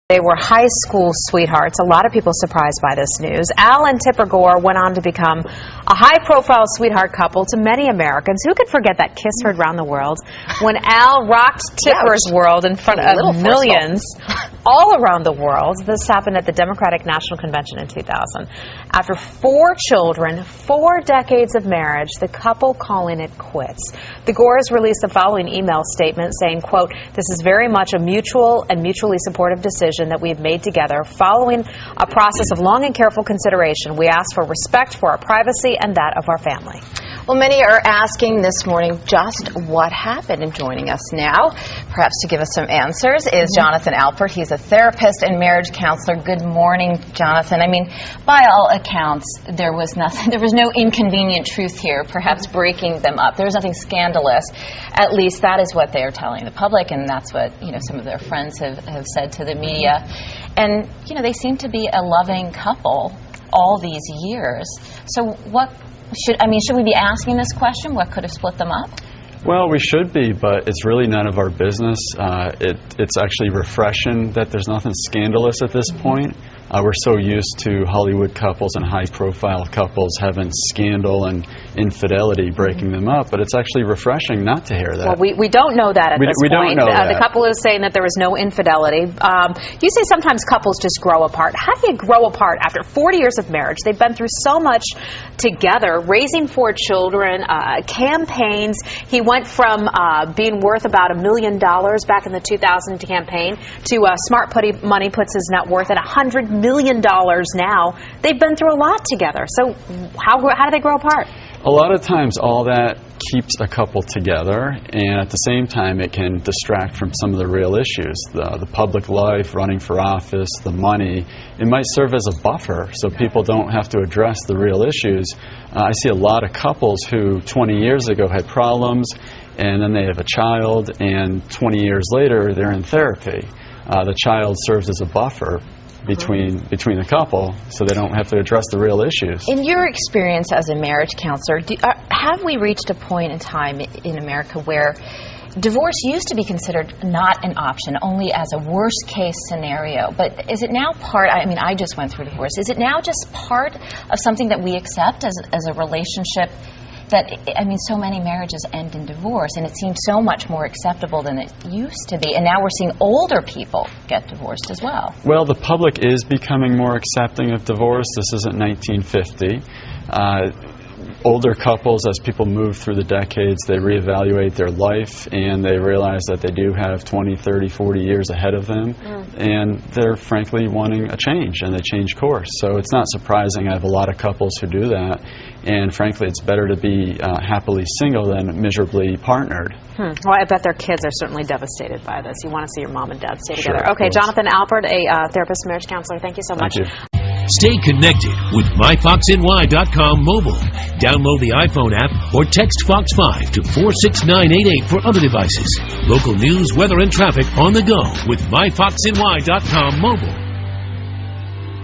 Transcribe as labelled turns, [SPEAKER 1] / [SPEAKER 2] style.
[SPEAKER 1] They were high school sweethearts. A lot of people surprised by this news. Al and Tipper Gore went on to become a high-profile sweetheart couple to many Americans. Who could forget that kiss heard round the world when Al rocked Tipper's world in front of millions all around the world? This happened at the Democratic National Convention in 2000. After 4 children, 4 decades of marriage, the couple calling it quits. The Gores released the following email statement saying, quote, "This is very much a mutual and mutually supportive decision that we have made together. Following a process of long and careful consideration, we ask for respect for our privacy and that of our family."
[SPEAKER 2] Well, many are asking this morning just what happened. And joining us now, perhaps to give us some answers, is Jonathan Alpert. He's a therapist and marriage counselor. Good morning, Jonathan. I mean, by all accounts, there was no inconvenient truth here, perhaps breaking them up. There was nothing scandalous. At least that is what they are telling the public, and that's what, some of their friends have said to the media. And, they seem to be a loving couple all these years. So should we be asking this question? What could have split them up?
[SPEAKER 3] Well, we should be, but it's really none of our business. It's actually refreshing that there's nothing scandalous at this point. We're so used to Hollywood couples and high-profile couples having scandal and infidelity breaking them up, but it's actually refreshing not to hear that.
[SPEAKER 1] Well, we don't know that at this point.
[SPEAKER 3] We don't know that.
[SPEAKER 1] The couple is saying that there was no infidelity. You say sometimes couples just grow apart. How do you grow apart after 40 years of marriage? They've been through so much together, raising 4 children, campaigns. He went from being worth about $1 million back in the 2000 campaign to Smart Money puts his net worth at $100 million now. They've been through a lot together. So how do they grow apart?
[SPEAKER 3] A lot of times all that keeps a couple together, and at the same time it can distract from some of the real issues. The public life, running for office, the money. It might serve as a buffer so people don't have to address the real issues. I see a lot of couples who 20 years ago had problems, and then they have a child, and 20 years later they're in therapy. The child serves as a buffer between the couple, so they don't have to address the real issues.
[SPEAKER 2] In your experience as a marriage counselor, have we reached a point in time in America where divorce used to be considered not an option, only as a worst-case scenario? But is it now part, I just went through divorce, is it now just part of something that we accept as a relationship? So many marriages end in divorce, and it seems so much more acceptable than it used to be. And now we're seeing older people get divorced as well.
[SPEAKER 3] Well, the public is becoming more accepting of divorce. This isn't 1950. Older couples, as people move through the decades, they reevaluate their life, and they realize that they do have 20, 30, 40 years ahead of them, and they're frankly wanting a change, and they change course. So it's not surprising. I have a lot of couples who do that, and frankly it's better to be happily single than miserably partnered.
[SPEAKER 1] Well, I bet their kids are certainly devastated by this. You want to see your mom and dad stay together.
[SPEAKER 3] Sure,
[SPEAKER 1] okay, Jonathan Alpert, a therapist, marriage counselor, thank you so much.
[SPEAKER 3] Thank you.
[SPEAKER 4] Stay connected with myfoxny.com mobile. Download the iPhone app or text Fox 5 to 46988 for other devices. Local news, weather, and traffic on the go with myfoxny.com mobile.